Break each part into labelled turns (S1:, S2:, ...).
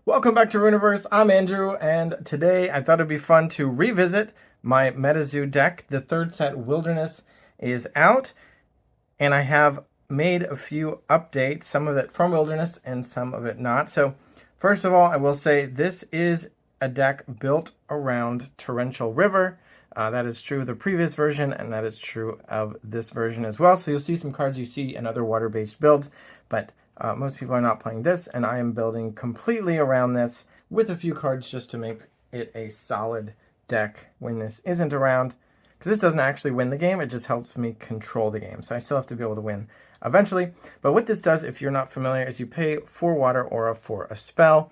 S1: Welcome back to Runeverse. I'm Andrew, and today I thought it'd be fun to revisit my MetaZoo deck. The third set, Wilderness, is out, and I have made a few updates, some of it from Wilderness and some of it not. So first of all, I will say this is a deck built around Torrential River. That is true of the previous version, and that is true of this version as well. So you'll see some cards you see in other water-based builds, but most people are not playing this, and I am building completely around this with a few cards just to make it a solid deck when this isn't around. Because this doesn't actually win the game, it just helps me control the game. So I still have to be able to win eventually. But what this does, if you're not familiar, is you pay 4 water aura for a spell.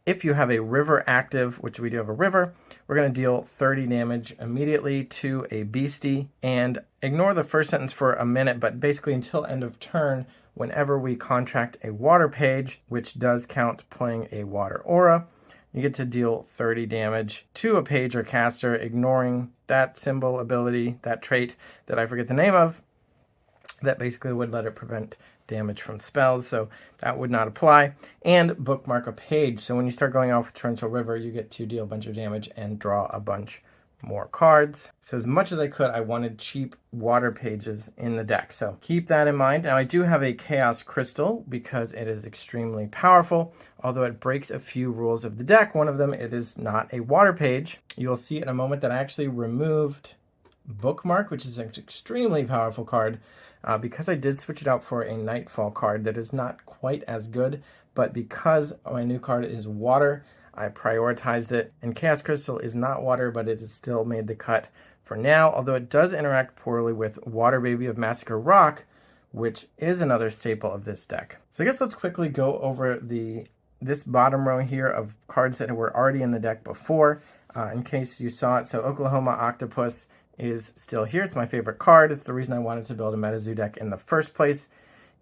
S1: If you have a river active, which we do have a river, we're going to deal 30 damage immediately to a beastie. And ignore the first sentence for a minute, but basically until end of turn, whenever we contract a water page, which does count playing a water aura, you get to deal 30 damage to a page or caster, ignoring that symbol ability, that trait that I forget the name of, that basically would let it prevent damage from spells, so that would not apply. And bookmark a page, so when you start going off with Torrential River, you get to deal a bunch of damage and draw a bunch more cards. So as much as I could, I wanted cheap water pages in the deck, so keep that in mind. Now I do have a Chaos Crystal because it is extremely powerful, although it breaks a few rules of the deck. One of them, it is not a water page. You'll see in a moment that I actually removed Bookmark, which is an extremely powerful card, because I did switch it out for a Nightfall card that is not quite as good, but because my new card is water, I prioritized it. And Chaos Crystal is not water, but it has still made the cut for now, although it does interact poorly with Water Baby of Massacre Rock, which is another staple of this deck. So I guess let's quickly go over this bottom row here of cards that were already in the deck before, in case you saw it. So Oklahoma Octopus is still here. It's my favorite card. It's the reason I wanted to build a MetaZoo deck in the first place.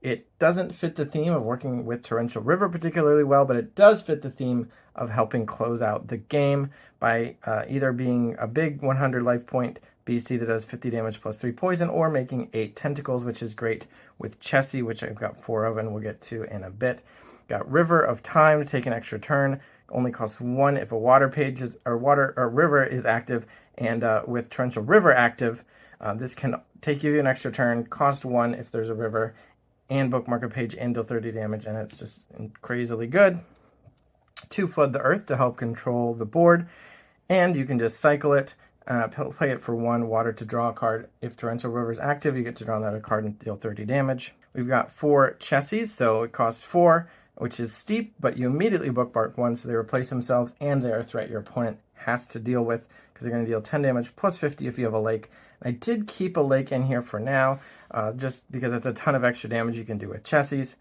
S1: It doesn't fit the theme of working with Torrential River particularly well, but it does fit the theme of helping close out the game by either being a big 100 life point beastie that does 50 damage plus 3 poison, or making 8 tentacles, which is great with Chessie, which I've got 4 of and we'll get to in a bit. Got River of Time to take an extra turn. Only costs 1 if a water page is, or river is active, and with Torrential River active, this can take you an extra turn, cost 1 if there's a river, and bookmark a page and deal 30 damage, and it's just crazily good. 2 Flood the Earth to help control the board, and you can just cycle it, play it for 1 water to draw a card. If Torrential River is active, you get to draw another card and deal 30 damage. We've got 4 Chessies, so it costs 4, which is steep, but you immediately bookmark 1, so they replace themselves, and they are a threat your opponent has to deal with, because they're going to deal 10 damage plus 50 if you have a lake. I did keep a lake in here for now, just because it's a ton of extra damage you can do with Chessies,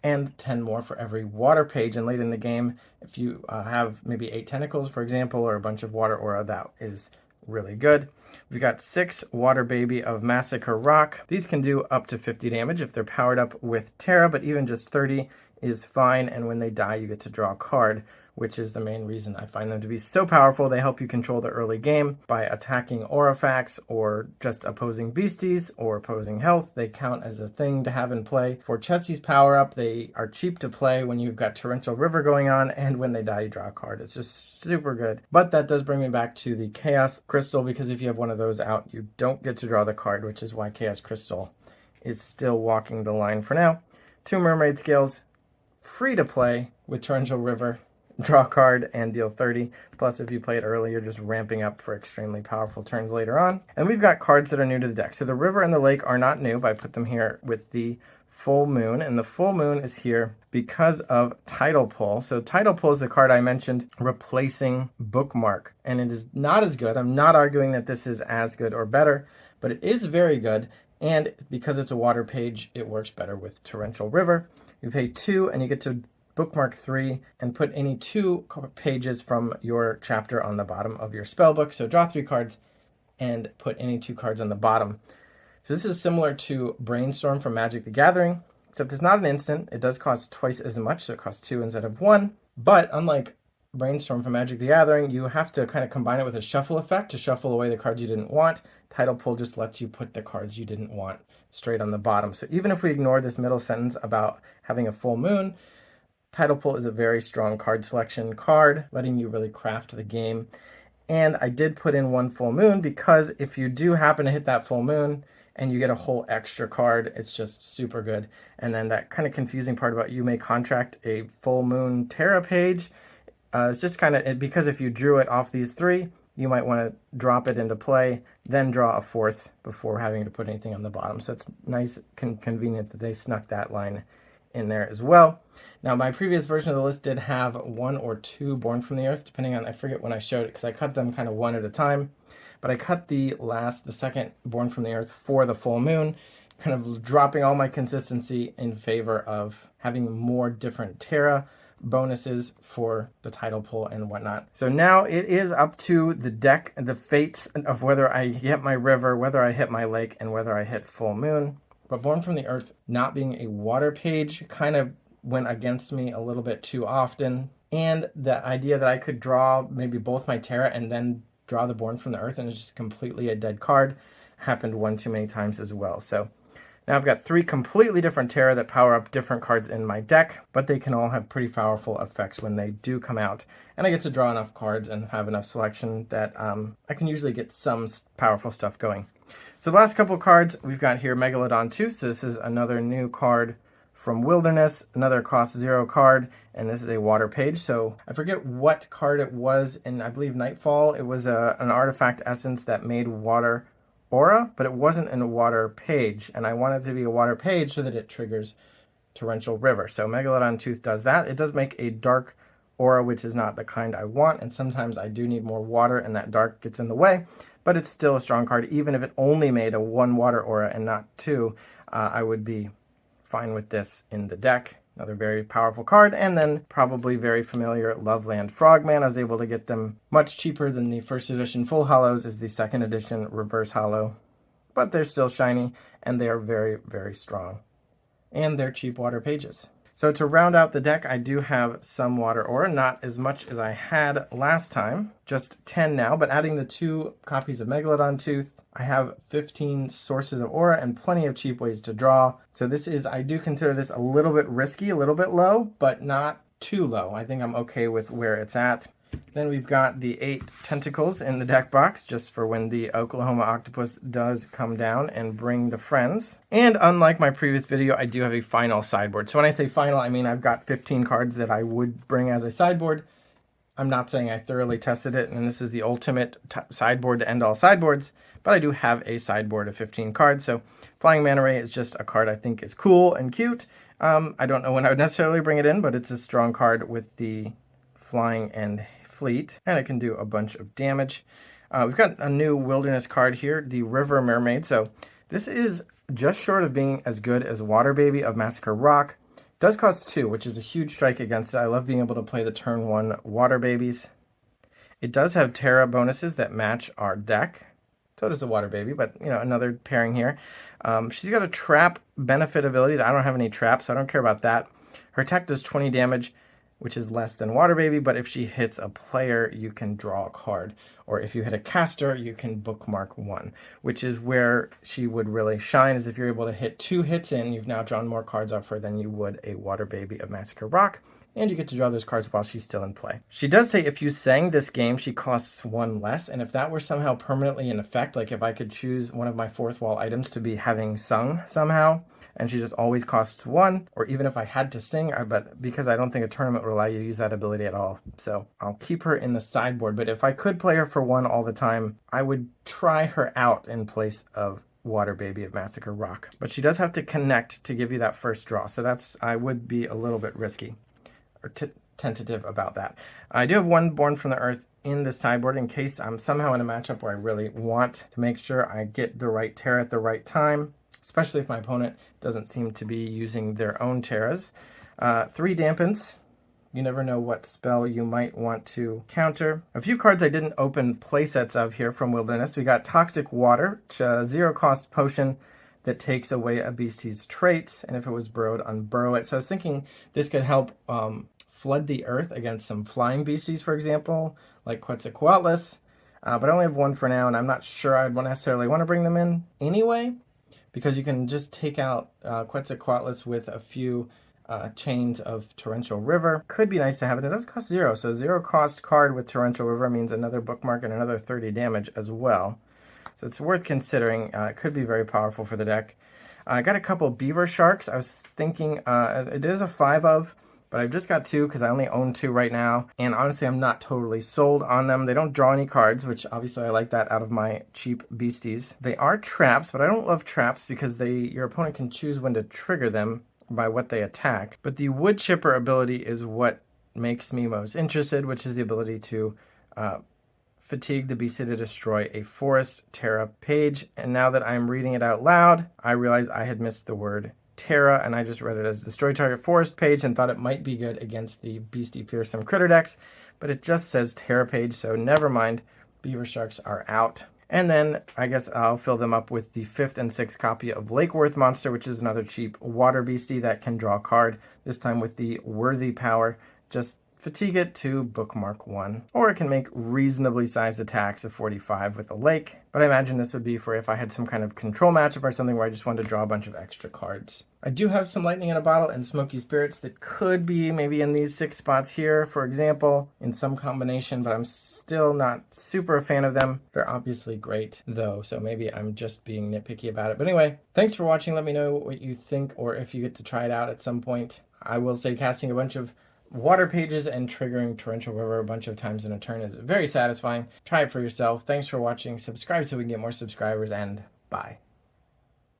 S1: and 10 more for every water page. And late in the game, if you have maybe 8 tentacles, for example, or a bunch of water aura, that is really good. We've got 6 Water Baby of Massacre Rock. These can do up to 50 damage if they're powered up with Terra, but even just 30 is fine, and when they die, you get to draw a card, which is the main reason I find them to be so powerful. They help you control the early game by attacking Aurifacts, or just opposing beasties, or opposing health. They count as a thing to have in play. For Chessie's power-up, they are cheap to play when you've got Torrential River going on, and when they die, you draw a card. It's just super good. But that does bring me back to the Chaos Crystal, because if you have one of those out, you don't get to draw the card, which is why Chaos Crystal is still walking the line for now. 2 Mermaid Scales, free to play with Torrential River. Draw a card and deal 30. Plus, if you play it early, you're just ramping up for extremely powerful turns later on. And we've got cards that are new to the deck. So the river and the lake are not new, but I put them here with the full moon. And the full moon is here because of Tidal Pull. So Tidal Pull is the card I mentioned, replacing Bookmark. And it is not as good. I'm not arguing that this is as good or better, but it is very good. And because it's a water page, it works better with Torrential River. You pay 2 and you get to bookmark 3 and put any 2 pages from your chapter on the bottom of your spell book. So draw 3 cards and put any 2 cards on the bottom. So this is similar to Brainstorm from Magic the Gathering, except it's not an instant. It does cost twice as much, so it costs 2 instead of 1. But unlike Brainstorm from Magic the Gathering, you have to kind of combine it with a shuffle effect to shuffle away the cards you didn't want. Tidal Pull just lets you put the cards you didn't want straight on the bottom. So even if we ignore this middle sentence about having a full moon, Title Pool is a very strong card selection card, letting you really craft the game. And I did put in one full moon because if you do happen to hit that full moon and you get a whole extra card, it's just super good. And then that kind of confusing part about you may contract a full moon Terra page. It's just kind of, because if you drew it off these three, you might want to drop it into play, then draw a fourth before having to put anything on the bottom. So it's nice, convenient that they snuck that line in there as well. Now, my previous version of the list did have 1 or 2 Born from the Earth, depending on, I forget when I showed it, because I cut them kind of one at a time. But I cut the second Born from the Earth for the full moon, kind of dropping all my consistency in favor of having more different Terra bonuses for the title pool and whatnot. So now it is up to the deck, the fates of whether I hit my river, whether I hit my lake, and whether I hit full moon. But Born from the Earth not being a water page kind of went against me a little bit too often. And the idea that I could draw maybe both my Terra and then draw the Born from the Earth and it's just completely a dead card happened one too many times as well. So now I've got 3 completely different Terra that power up different cards in my deck, but they can all have pretty powerful effects when they do come out. And I get to draw enough cards and have enough selection that I can usually get some powerful stuff going. So the last couple cards we've got here, Megalodon 2. So this is another new card from Wilderness, another cost 0 card, and this is a water page. So I forget what card it was in, I believe, Nightfall. It was an artifact essence that made water aura, but it wasn't in a water page, and I wanted it to be a water page so that it triggers Torrential River. So Megalodon Tooth does that. It does make a dark aura, which is not the kind I want, and sometimes I do need more water and that dark gets in the way, but it's still a strong card. Even if it only made a 1 water aura and not 2, I would be fine with this in the deck. Another very powerful card, and then probably very familiar Loveland Frogman. I was able to get them much cheaper than the first edition full hollows is the second edition reverse hollow, but they're still shiny and they are very, very strong. And they're cheap water pages. So to round out the deck, I do have some water aura, not as much as I had last time, just 10 now, but adding the 2 copies of Megalodon Tooth, I have 15 sources of aura and plenty of cheap ways to draw. So this is, I do consider this a little bit risky, a little bit low, but not too low. I think I'm okay with where it's at. Then we've got the 8 tentacles in the deck box, just for when the Oklahoma Octopus does come down and bring the friends. And unlike my previous video, I do have a final sideboard. So when I say final, I mean I've got 15 cards that I would bring as a sideboard. I'm not saying I thoroughly tested it, and this is the ultimate sideboard to end all sideboards, but I do have a sideboard of 15 cards. So Flying Manta Ray is just a card I think is cool and cute. I don't know when I would necessarily bring it in, but it's a strong card with the flying and fleet, and it can do a bunch of damage. We've got a new Wilderness card here, the River Mermaid. So this is just short of being as good as Water Baby of Massacre Rock. Does cost 2, which is a huge strike against it. I love being able to play the turn 1 water babies. It does have Terra bonuses that match our deck. So does the water baby, but you know, another pairing here. She's got a trap benefit ability that I don't have any traps, so I don't care about that. Her attack does 20 damage, which is less than water baby, but if she hits a player, you can draw a card. Or if you hit a caster, you can bookmark 1, which is where she would really shine, is if you're able to hit 2 hits in, you've now drawn more cards off her than you would a water baby of Massacre Rock, and you get to draw those cards while she's still in play. She does say if you sang this game, she costs 1 less, and if that were somehow permanently in effect, like if I could choose one of my 4th wall items to be having sung somehow, and she just always costs 1, or even if I had to sing, but because I don't think a tournament would allow you to use that ability at all, so I'll keep her in the sideboard. But if I could play her for 1 all the time, I would try her out in place of Water Baby of Massacre Rock. But she does have to connect to give you that first draw, so that's, I would be a little bit risky, or tentative about that. I do have 1 Born from the Earth in the sideboard in case I'm somehow in a matchup where I really want to make sure I get the right Terra at the right time, especially if my opponent doesn't seem to be using their own Terras. 3 Dampens. You never know what spell you might want to counter. A few cards I didn't open playsets of here from Wilderness. We got Toxic Water, which 0 cost potion that takes away a beastie's traits, and if it was burrowed, unburrow it. So I was thinking this could help flood the earth against some flying beasties, for example, like Quetzalcoatlus. But I only have 1 for now, and I'm not sure I'd necessarily want to bring them in anyway, because you can just take out Quetzalcoatlus with a few chains of Torrential River. Could be nice to have it. It does cost 0, so 0 cost card with Torrential River means another bookmark and another 30 damage as well. So it's worth considering. It could be very powerful for the deck. I got a couple Beaver Sharks. I was thinking it is a 5 of, but I've just got 2 because I only own 2 right now. And honestly, I'm not totally sold on them. They don't draw any cards, which obviously I like that out of my cheap beasties. They are traps, but I don't love traps because your opponent can choose when to trigger them by what they attack. But the Wood Chipper ability is what makes me most interested, which is the ability to fatigue the beastie to destroy a Forest Terra page. And now that I'm reading it out loud, I realize I had missed the word Terra, and I just read it as destroy target forest page and thought it might be good against the Beastie Fearsome Critter decks, but it just says Terra page, so never mind. Beaver Sharks are out. And then I guess I'll fill them up with the 5th and 6th copy of Lakeworth Monster, which is another cheap water beastie that can draw a card, this time with the Worthy power. Just fatigue it to bookmark 1. Or it can make reasonably sized attacks of 45 with a lake, but I imagine this would be for if I had some kind of control matchup or something where I just wanted to draw a bunch of extra cards. I do have some Lightning in a Bottle and Smoky Spirits that could be maybe in these 6 spots here, for example, in some combination, but I'm still not super a fan of them. They're obviously great, though, so maybe I'm just being nitpicky about it. But anyway, thanks for watching. Let me know what you think, or if you get to try it out at some point. I will say casting a bunch of water pages and triggering Torrential River a bunch of times in a turn is very satisfying. Try it for yourself. Thanks for watching. Subscribe so we can get more subscribers, and bye.